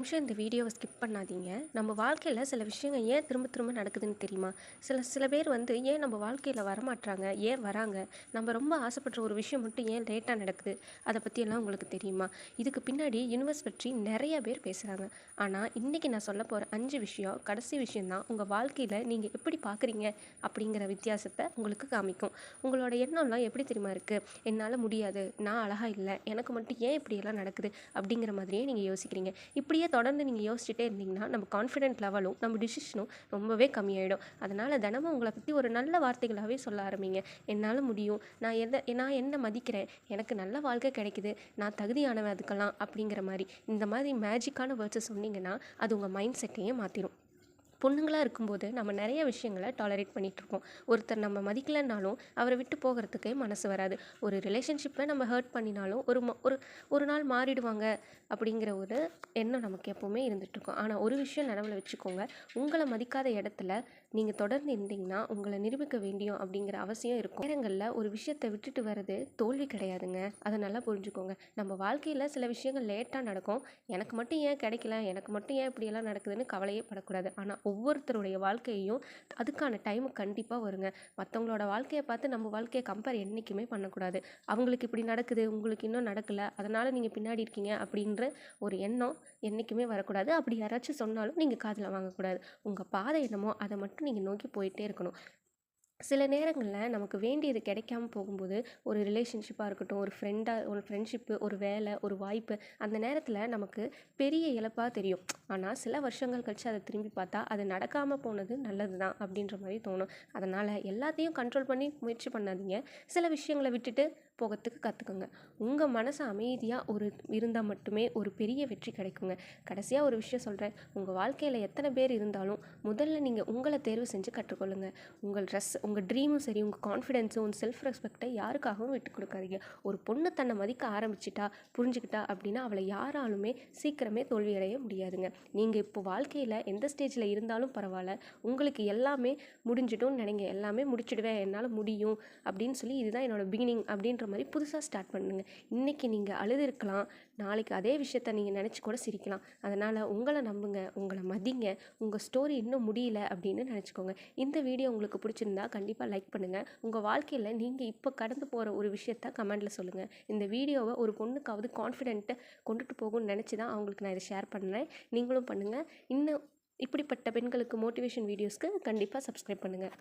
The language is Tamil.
நிமிஷம் இந்த வீடியோவை ஸ்கிப் பண்ணாதீங்க. நம்ம வாழ்க்கையில் சில விஷயங்கள் ஏன் திரும்ப திரும்ப நடக்குதுன்னு தெரியுமா? சில பேர் வந்து ஏன் நம்ம வாழ்க்கையில் வரமாட்றாங்க, ஏன் வராங்க, நம்ம ரொம்ப ஆசைப்படுற ஒரு விஷயம் மட்டும் ஏன் லேட்டாக நடக்குது, அதை பற்றியெல்லாம் உங்களுக்கு தெரியுமா? இதுக்கு பின்னாடி யூனிவர்ஸ் பற்றி நிறைய பேர் பேசுகிறாங்க. ஆனால் இன்றைக்கி நான் சொல்ல போகிற 5 விஷயம் கடைசி விஷயந்தான் உங்கள் வாழ்க்கையில் நீங்கள் எப்படி பார்க்குறீங்க அப்படிங்கிற வித்தியாசத்தை உங்களுக்கு காமிக்கும். உங்களோட எண்ணம்லாம் எப்படி தெரியுமா இருக்குது? என்னால் முடியாது, நான் அழகாக இல்லை, எனக்கு மட்டும் ஏன் இப்படியெல்லாம் நடக்குது அப்படிங்கிற மாதிரியே நீங்கள் யோசிக்கிறீங்க. இப்படியே தொடர்ந்து நீங்கள் யோசிச்சுட்டே இருந்தீங்கன்னா நம்ம கான்ஃபிடென்ட் லெவலும் நம்ம டிசிஷனும் ரொம்பவே கம்மியாயிடும். அதனால் தினமும் உங்களை பற்றி ஒரு நல்ல வார்த்தைகளாகவே சொல்ல ஆரம்பிங்க. என்னால் முடியும், நான் என்ன மதிக்கிறேன், எனக்கு நல்ல வாழ்க்கை கிடைக்குது, நான் தகுதியானவன் அதுக்கெல்லாம் அப்படிங்கிற மாதிரி இந்த மாதிரி மேஜிக்கான வேர்ட்ஸை சொன்னீங்கன்னா அது உங்கள் மைண்ட் செட்டையே மாற்றிடும். பொண்ணுங்களாக இருக்கும்போது நம்ம நிறைய விஷயங்களை டாலரேட் பண்ணிகிட்ருக்கோம். ஒருத்தர் நம்ம மதிக்கலைன்னாலும் அவரை விட்டு போகிறதுக்கே மனசு வராது. ஒரு ரிலேஷன்ஷிப்பை நம்ம ஹர்ட் பண்ணினாலும் ஒரு நாள் மாறிடுவாங்க அப்படிங்கிற ஒரு எண்ணம் நமக்கு எப்போவுமே இருந்துகிட்ருக்கோம். ஆனால் ஒரு விஷயம் நினைவில் வச்சுக்கோங்க, உங்களை மதிக்காத இடத்துல நீங்கள் தொடர்ந்து இருந்தீங்கன்னா உங்களை நிரூபிக்க வேண்டியும் அப்படிங்கிற அவசியம் இருக்கும். நேரங்களில் ஒரு விஷயத்தை விட்டுட்டு வர்றது தோல்வி கிடையாதுங்க, அதை நல்லா புரிஞ்சுக்கோங்க. நம்ம வாழ்க்கையில் சில விஷயங்கள் லேட்டாக நடக்கும். எனக்கு மட்டும் ஏன் கிடைக்கல, எனக்கு மட்டும் ஏன் இப்படியெல்லாம் நடக்குதுன்னு கவலையே படக்கூடாது. ஆனால் ஒவ்வொருத்தருடைய வாழ்க்கையையும் அதுக்கான டைமு கண்டிப்பாக வருங்க. மற்றவங்களோட வாழ்க்கையை பார்த்து நம்ம வாழ்க்கையை கம்பேர் என்றைக்குமே பண்ணக்கூடாது. அவங்களுக்கு இப்படி நடக்குது, உங்களுக்கு இன்னும் நடக்கலை, அதனால் நீங்கள் பின்னாடி இருக்கீங்க அப்படின்ற ஒரு எண்ணம் என்றைக்குமே வரக்கூடாது. அப்படி யாராச்சும் சொன்னாலும் நீங்கள் காதில் வாங்கக்கூடாது. உங்கள் பாதை என்னமோ அதை மட்டும் நீங்கள் நோக்கி போயிட்டே இருக்கணும். சில நேரங்களில் நமக்கு வேண்டியது கிடைக்காம போகும்போது ஒரு ரிலேஷன்ஷிப்பாக இருக்கட்டும், ஒரு ஃப்ரெண்ட்ஷிப்பு, ஒரு வேலை, ஒரு வாய்ப்பு, அந்த நேரத்தில் நமக்கு பெரிய இழப்பாக தெரியும். ஆனால் சில வருஷங்கள் கழித்து அதை திரும்பி பார்த்தா அது நடக்காமல் போனது நல்லது தான் அப்படின்ற மாதிரி தோணும். அதனால் எல்லாத்தையும் கண்ட்ரோல் பண்ணி முயற்சி பண்ணாதீங்க. சில விஷயங்களை விட்டுட்டு போகிறதுக்கு கற்றுக்குங்க. உங்கள் மனசு அமைதியாக இருந்தால் மட்டுமே ஒரு பெரிய வெற்றி கிடைக்குங்க. கடைசியாக ஒரு விஷயம் சொல்கிறேன், உங்கள் வாழ்க்கையில் எத்தனை பேர் இருந்தாலும் முதல்ல நீங்கள் உங்களை தேர்வு செஞ்சு கற்றுக்கொள்ளுங்கள். உங்கள் ட்ரீமும் சரி, உங்கள் கான்ஃபிடென்ஸும், உங்கள் செல்ஃப் ரெஸ்பெக்டை யாருக்காகவும் விட்டு கொடுக்காதீங்க. ஒரு பொண்ணு தன்னை மதிக்க ஆரம்பிச்சிட்டா, புரிஞ்சுக்கிட்டா அப்படின்னா அவளை யாராலுமே சீக்கிரமே தோல்வியடைய முடியாதுங்க. நீங்கள் இப்போ வாழ்க்கையில் எந்த ஸ்டேஜில் இருந்தாலும் பரவாயில்ல, உங்களுக்கு எல்லாமே முடிஞ்சிடும்னு நினைங்க. எல்லாமே முடிச்சிடுவேன், என்னால் முடியும் அப்படின்னு சொல்லி இதுதான் என்னோட பிகினிங் அப்படின்ற மாதிரி புதுசாக ஸ்டார்ட் பண்ணுங்க. இன்றைக்கி நீங்கள் அழுதுருக்கலாம், நாளைக்கு அதே விஷயத்த நீங்கள் நினச்சி கூட சிரிக்கலாம். அதனால் உங்களை நம்புங்க, உங்களை மதிங்க. உங்கள் ஸ்டோரி இன்னும் முடியல அப்படின்னு நினச்சிக்கோங்க. இந்த வீடியோ உங்களுக்கு பிடிச்சிருந்தா கண்டிப்பாக லைக் பண்ணுங்கள். உங்கள் வாழ்க்கையில் நீங்கள் இப்போ கடந்து போகிற ஒரு விஷயத்த கமெண்டில் சொல்லுங்கள். இந்த வீடியோவை ஒரு பொண்ணுக்காவது கான்ஃபிடென்ட்டை கொண்டுட்டு போகும்னு நினச்சி தான் அவங்களுக்கு நான் இதை ஷேர் பண்ணுறேன். நீங்களும் பண்ணுங்கள். இன்னும் இப்படிப்பட்ட பெண்களுக்கு மோட்டிவேஷன் வீடியோஸ்க்கு கண்டிப்பாக சப்ஸ்கிரைப் பண்ணுங்கள்.